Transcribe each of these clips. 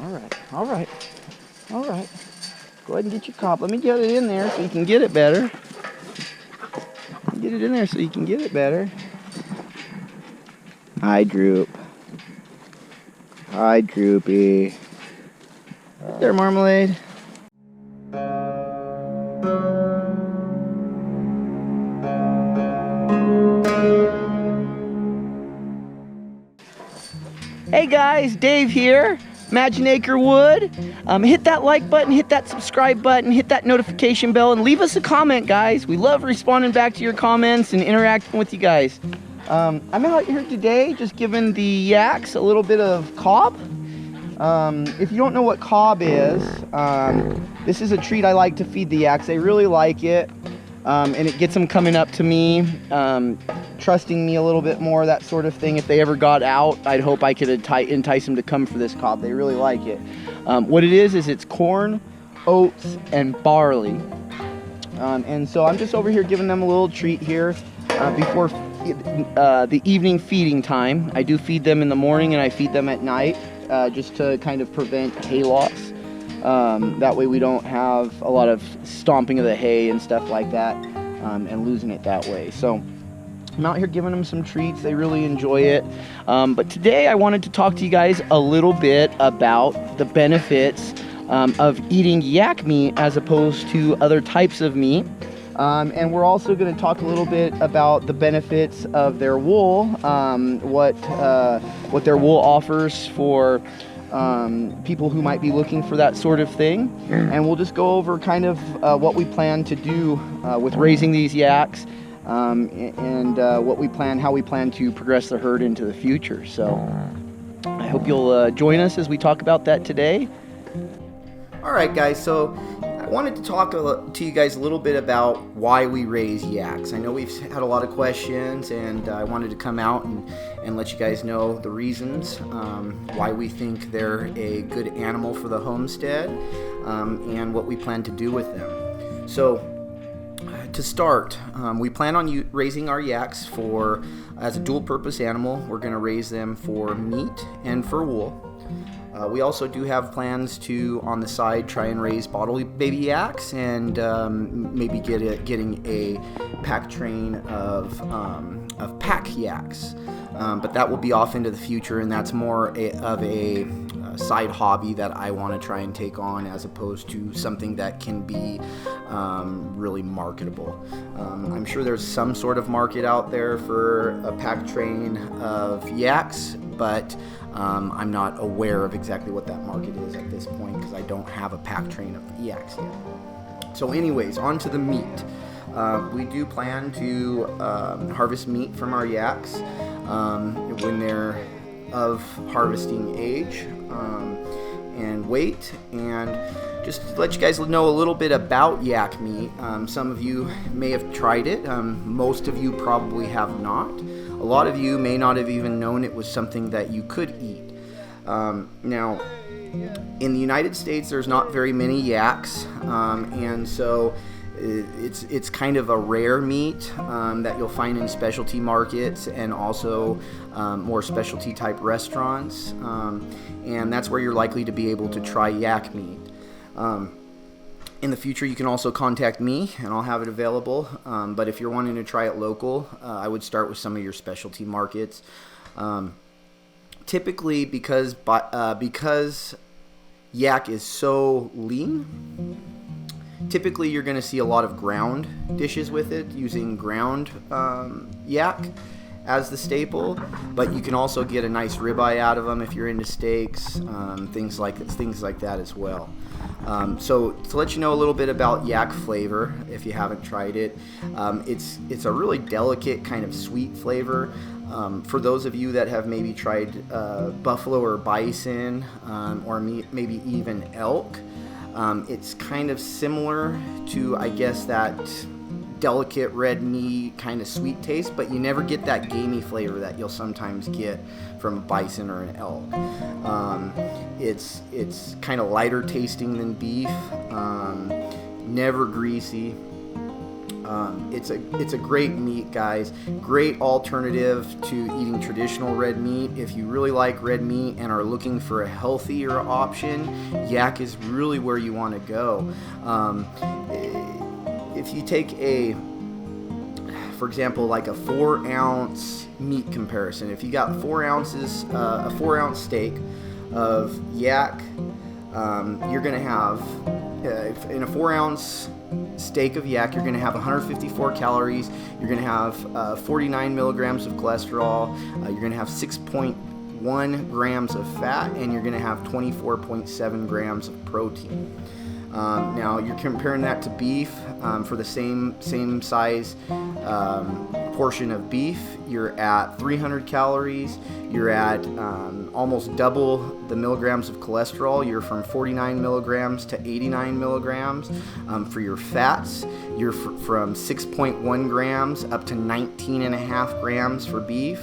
All right, all right, all right. Go ahead and get your cob. Let me get it in there so you can get it better. Get it in there so you can get it better. Hi, Droop. Hi, Droopy. Right there, Marmalade. Hey guys, Dave here. Imagine Acre Wood. Hit that like button, hit that subscribe button, hit that notification bell, and leave us a comment, guys. We love responding back to your comments and interacting with you guys. I'm out here today just giving the yaks a little bit of cob. If you don't know what cob is, this is a treat I like to feed the yaks. They really like it, and it gets them coming up to me, trusting me a little bit more, that sort of thing. If they ever got out, I'd hope I could entice them to come for this cob. They really like it. What it is it's corn, oats, and barley. And so I'm just over here giving them a little treat here before the evening feeding time. I do feed them in the morning and I feed them at night, just to kind of prevent hay loss. That way we don't have a lot of stomping of the hay and stuff like that, and losing it that way. So I'm out here giving them some treats. They really enjoy it. But today I wanted to talk to you guys a little bit about the benefits of eating yak meat as opposed to other types of meat. And we're also going to talk a little bit about the benefits of their wool, what their wool offers for people who might be looking for that sort of thing. And we'll just go over kind of what we plan to do with raising these yaks, and how we plan to progress the herd into the future. So I hope you'll join us as we talk about that today. All right, guys, so I wanted to talk to you guys a little bit about why we raise yaks. I know we've had a lot of questions, and I wanted to come out and let you guys know the reasons why we think they're a good animal for the homestead, and what we plan to do with them. So to start, we plan on raising our yaks as a dual-purpose animal. We're going to raise them for meat and for wool. We also do have plans to, on the side, try and raise bottle baby yaks, and maybe getting a pack train of pack yaks. But that will be off into the future, and that's more of a side hobby that I want to try and take on, as opposed to something that can be really marketable. I'm sure there's some sort of market out there for a pack train of yaks, but I'm not aware of exactly what that market is at this point, because I don't have a pack train of yaks yet. So anyways, on to the meat. We do plan to harvest meat from our yaks when they're of harvesting age and weight. And just to let you guys know a little bit about yak meat, some of you may have tried it. Most of you probably have not. A lot of you may not have even known it was something that you could eat. Now, in the United States, there's not very many yaks, and so it's kind of a rare meat that you'll find in specialty markets and also more specialty type restaurants, and that's where you're likely to be able to try yak meat. In the future, you can also contact me, and I'll have it available. But if you're wanting to try it local, I would start with some of your specialty markets. Typically, because yak is so lean, typically you're going to see a lot of ground dishes with it, using ground yak as the staple. But you can also get a nice ribeye out of them if you're into steaks, things like that as well. So to let you know a little bit about Yak Flavor, if you haven't tried it, it's a really delicate kind of sweet flavor. For those of you that have maybe tried buffalo or bison, or maybe even elk, it's kind of similar to, I guess, that delicate red meat kind of sweet taste, but you never get that gamey flavor that you'll sometimes get from a bison or an elk. It's kind of lighter tasting than beef, never greasy. It's a great meat, guys. Great alternative to eating traditional red meat. If you really like red meat and are looking for a healthier option, yak is really where you want to go. If you take for example, like a 4-ounce meat comparison, if you got 4 ounces, a 4-ounce steak of yak, you're going to have, in a 4-ounce steak of yak, you're going to have 154 calories, you're going to have 49 milligrams of cholesterol, you're going to have 6.1 grams of fat, and you're going to have 24.7 grams of protein. Now you're comparing that to beef. For the same size portion of beef, you're at 300 calories. You're at almost double the milligrams of cholesterol. You're from 49 milligrams to 89 milligrams. For your fats, you're from 6.1 grams up to 19.5 grams for beef.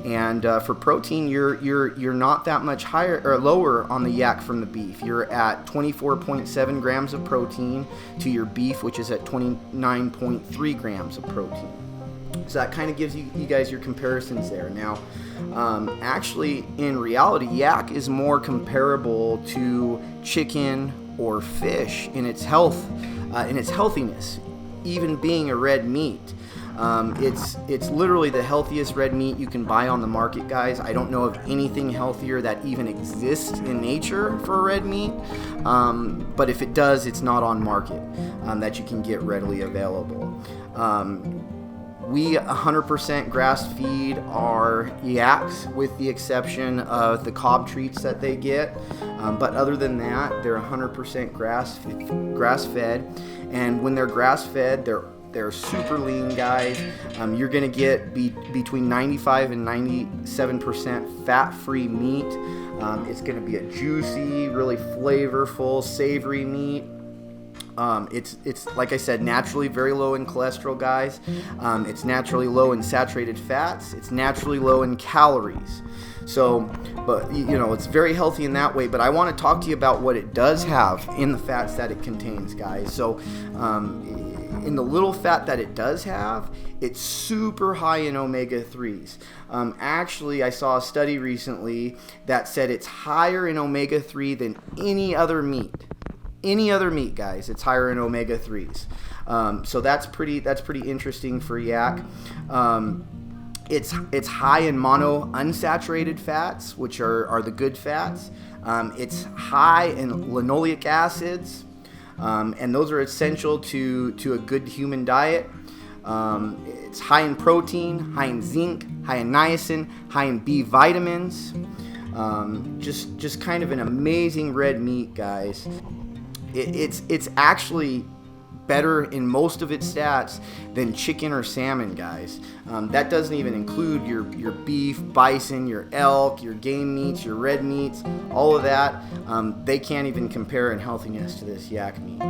And for protein, you're not that much higher or lower on the yak from the beef. You're at 24.7 grams of protein to your beef, which is at 29.3 grams of protein. So that kind of gives you guys your comparisons there. Now, actually, in reality, yak is more comparable to chicken or fish in its health, in its healthiness, even being a red meat. It's literally the healthiest red meat you can buy on the market, guys. I don't know of anything healthier that even exists in nature for a red meat, but if it does, it's not on market that you can get readily available. We 100% grass feed our yaks, with the exception of the cob treats that they get, but other than that, they're 100% grass fed, and when they're grass fed, they're super lean, guys. You're going to get between 95 and 97% fat-free meat. It's going to be a juicy, really flavorful, savory meat. It's like I said, naturally very low in cholesterol, guys. It's naturally low in saturated fats. It's naturally low in calories. So, but it's very healthy in that way. But I want to talk to you about what it does have in the fats that it contains, guys. So, in the little fat that it does have, it's super high in omega-3s. Actually, I saw a study recently that said it's higher in omega-3 than any other meat. Any other meat, guys, it's higher in omega-3s. So that's pretty interesting for yak. It's high in monounsaturated fats, which are the good fats. It's high in linoleic acids. And those are essential to a good human diet. It's high in protein, high in zinc, high in niacin, high in B vitamins. Just kind of an amazing red meat, guys. It's actually better in most of its stats than chicken or salmon, guys. That doesn't even include your beef, bison, your elk, your game meats, your red meats, all of that. They can't even compare in healthiness to this yak meat.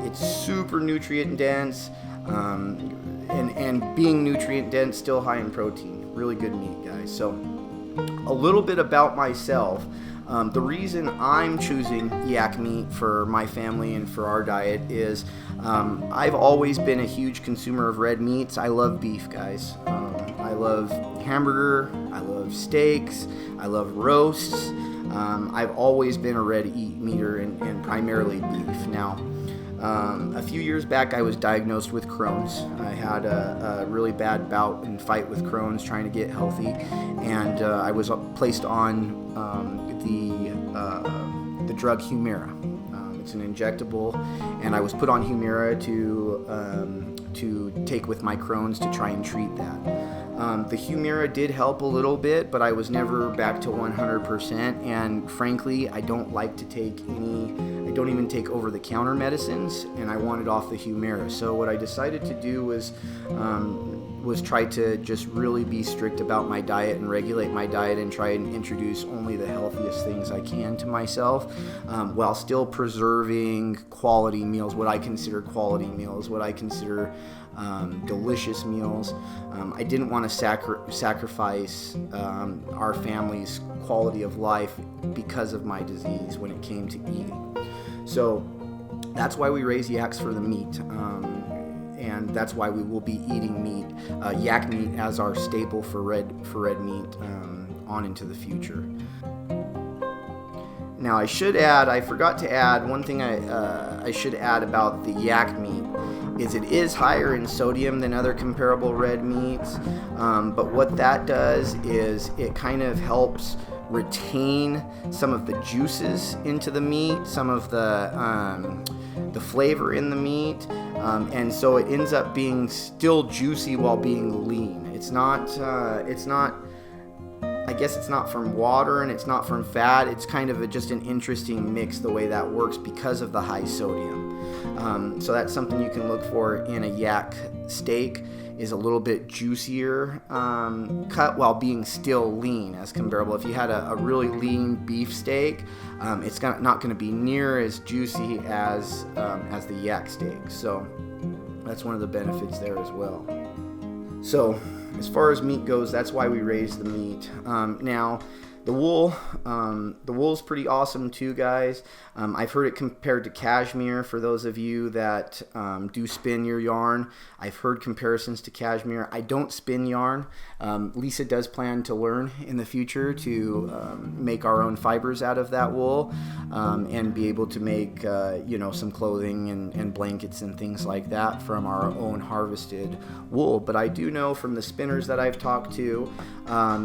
It's super nutrient dense, and being nutrient dense, still high in protein. Really good meat, guys. So a little bit about myself. The reason I'm choosing yak meat for my family and for our diet is I've always been a huge consumer of red meats. I love beef, guys. I love hamburger. I love steaks. I love roasts. I've always been a red meater and primarily beef. Now, a few years back, I was diagnosed with Crohn's. I had a really bad bout and fight with Crohn's, trying to get healthy, and I was placed on the drug Humira. It's an injectable, and I was put on Humira to take with my Crohn's to try and treat that. The Humira did help a little bit, but I was never back to 100%, and frankly, I don't like to take I don't even take over-the-counter medicines, and I wanted off the Humira. So what I decided to do was try to just really be strict about my diet and regulate my diet and try and introduce only the healthiest things I can to myself, while still preserving quality meals, what I consider quality meals, what I consider delicious meals. I didn't want to sacrifice our family's quality of life because of my disease when it came to eating. So that's why we raise yaks for the meat. and that's why we will be eating meat, yak meat, as our staple for red meat on into the future. Now I forgot to add one thing I should add about the yak meat is it is higher in sodium than other comparable red meats, but what that does is it kind of helps retain some of the juices into the meat, some of the flavor in the meat, and so it ends up being still juicy while being lean. It's not I guess it's not from water and it's not from fat. It's kind of just an interesting mix the way that works because of the high sodium. So that's something you can look for in a yak steak, is a little bit juicier cut while being still lean as comparable. If you had a really lean beef steak, it's not going to be near as juicy as the yak steak. So that's one of the benefits there as well. So as far as meat goes, that's why we raise the meat. Now, the wool's pretty awesome too, guys. I've heard it compared to cashmere. For those of you that do spin your yarn, I've heard comparisons to cashmere. I don't spin yarn. Lisa does plan to learn in the future to make our own fibers out of that wool, and be able to make some clothing and blankets and things like that from our own harvested wool. But I do know from the spinners that I've talked to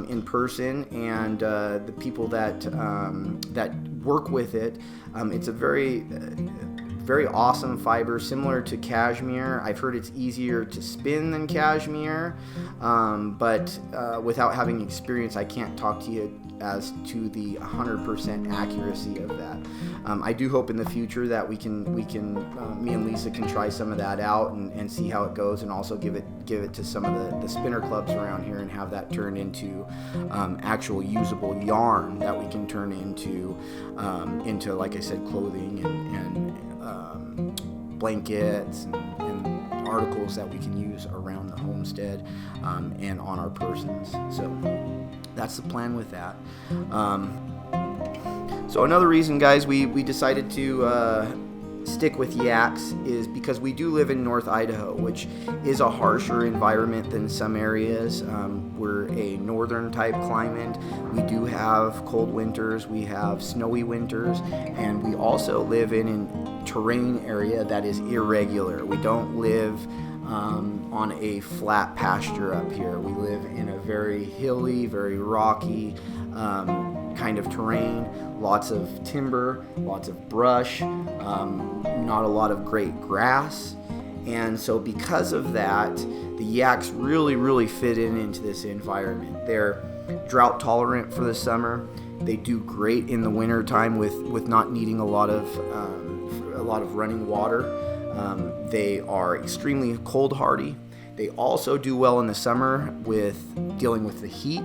in person and the people that work with it, it's a very awesome fiber, similar to cashmere. I've heard it's easier to spin than cashmere, but without having experience, I can't talk to you as to the 100% accuracy of that. I do hope in the future that we can me and Lisa can try some of that out and see how it goes, and also give it to some of the spinner clubs around here and have that turned into actual usable yarn that we can turn into like I said, clothing and blankets and articles that we can use around the homestead and on our persons. So that's the plan with that. So another reason, guys, we decided to stick with yaks is because we do live in North Idaho, which is a harsher environment than some areas. We're a northern type climate. We do have cold winters, we have snowy winters, and we also live in a terrain area that is irregular. We don't live on a flat pasture up here. We live in a very hilly, very rocky kind of terrain, lots of timber, lots of brush, not a lot of great grass. And so because of that, the yaks really fit into this environment. They're drought tolerant for the summer. They do great in the winter time with not needing a lot of running water. They are extremely cold hardy. They also do well in the summer with dealing with the heat.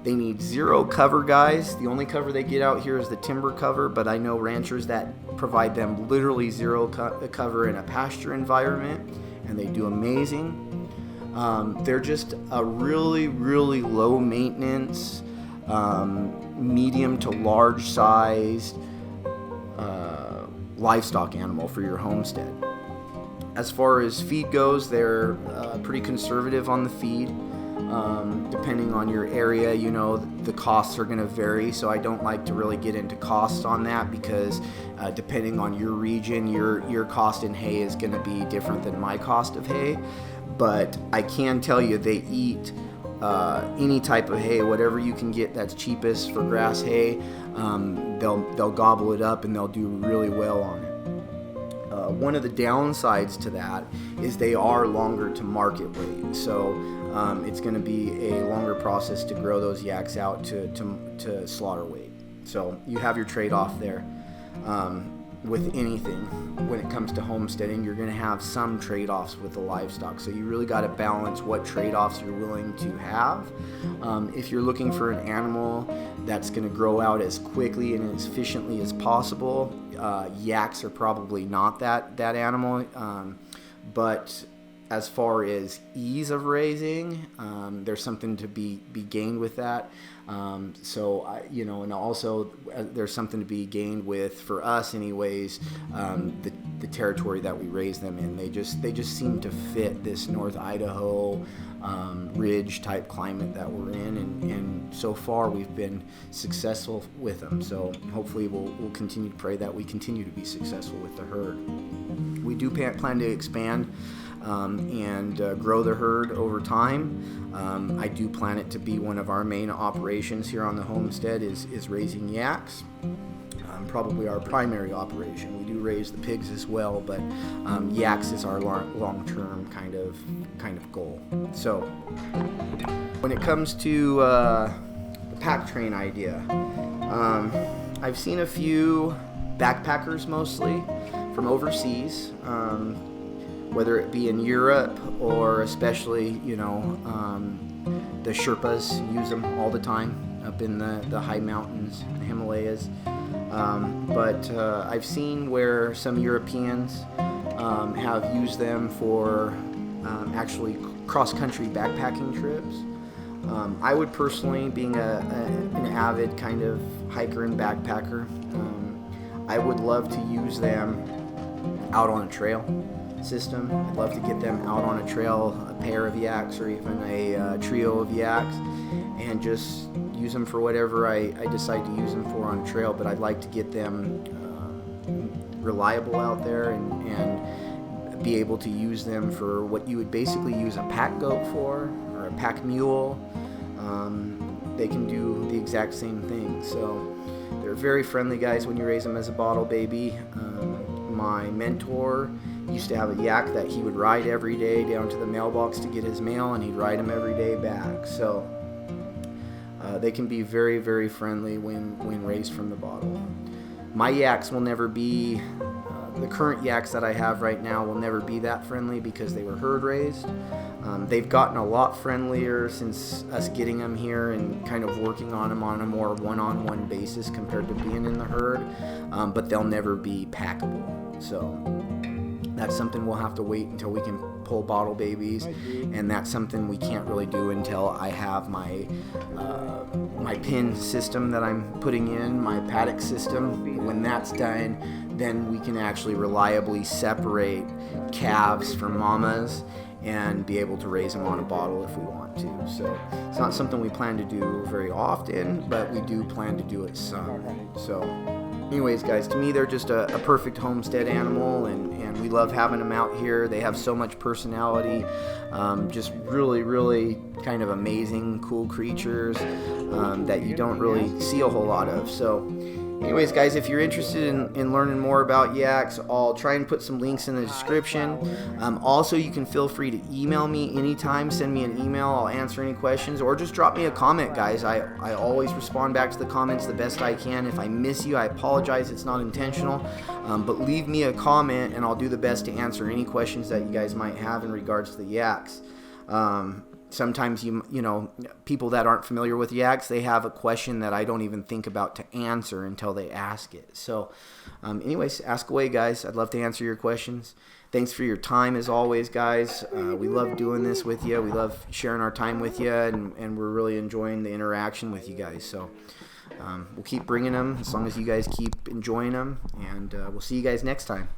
They need zero cover, guys. The only cover they get out here is the timber cover, but I know ranchers that provide them literally zero cover in a pasture environment, and they do amazing. They're just a really low maintenance, medium to large sized livestock animal for your homestead. As far as feed goes, they're pretty conservative on the feed. Depending on your area, the costs are going to vary, so I don't like to really get into costs on that because depending on your region, your cost in hay is going to be different than my cost of hay. But I can tell you they eat any type of hay, whatever you can get that's cheapest for grass hay. They'll gobble it up and they'll do really well on it. One of the downsides to that is they are longer to market weight, so it's going to be a longer process to grow those yaks out to slaughter weight. So you have your trade-off there. With anything, when it comes to homesteading, you're going to have some trade-offs with the livestock. So you really got to balance what trade-offs you're willing to have. If you're looking for an animal that's going to grow out as quickly and as efficiently as possible, yaks are probably not that animal. But as far as ease of raising, there's something to be gained with that. So and also there's something to be gained with, for us anyways, the territory that we raise them in. They just seem to fit this North Idaho ridge type climate that we're in, and so far we've been successful with them. So hopefully we'll continue to pray that we continue to be successful with the herd. We do plan to expand and grow the herd over time. I do plan it to be one of our main operations here on the homestead is raising yaks. Probably our primary operation. We do raise the pigs as well, but yaks is our long-term kind of goal. So when it comes to the pack train idea, I've seen a few backpackers, mostly from overseas, whether it be in Europe or especially, the Sherpas use them all the time up in the high mountains, the Himalayas. But I've seen where some Europeans have used them for actually cross-country backpacking trips. I would personally, being an avid kind of hiker and backpacker, I would love to use them out on a trail system. I'd love to get them out on a trail, a pair of yaks or even a trio of yaks, and just use them for whatever I decide to use them for on a trail. But I'd like to get them reliable out there and be able to use them for what you would basically use a pack goat for, or a pack mule. They can do the exact same thing. So they're very friendly guys when you raise them as a bottle baby. My mentor used to have a yak that he would ride every day down to the mailbox to get his mail, and he'd ride him every day back. So they can be very, very friendly when raised from the bottle. My yaks will never be, the current yaks that I have right now will never be that friendly because they were herd raised. They've gotten a lot friendlier since us getting them here and kind of working on them on a more one-on-one basis compared to being in the herd, but they'll never be packable. So that's something we'll have to wait until we can pull bottle babies, and that's something we can't really do until I have my pin system that I'm putting in, my paddock system. When that's done, then we can actually reliably separate calves from mamas and be able to raise them on a bottle if we want to. So it's not something we plan to do very often, but we do plan to do it some. So anyways, guys, to me they're just a perfect homestead animal, and we love having them out here. They have so much personality, just really, really kind of amazing, cool creatures that you don't really see a whole lot of. So anyways, guys, if you're interested in learning more about yaks, I'll try and put some links in the description. Also, you can feel free to email me anytime. Send me an email. I'll answer any questions, or just drop me a comment, guys. I always respond back to the comments the best I can. If I miss you, I apologize. It's not intentional. But leave me a comment, and I'll do the best to answer any questions that you guys might have in regards to the yaks. Sometimes people that aren't familiar with yaks, they have a question that I don't even think about to answer until they ask it. So anyways, ask away, guys. I'd love to answer your questions. Thanks for your time as always, guys. We love doing this with you. We love sharing our time with you, and we're really enjoying the interaction with you guys. So we'll keep bringing them as long as you guys keep enjoying them, and we'll see you guys next time.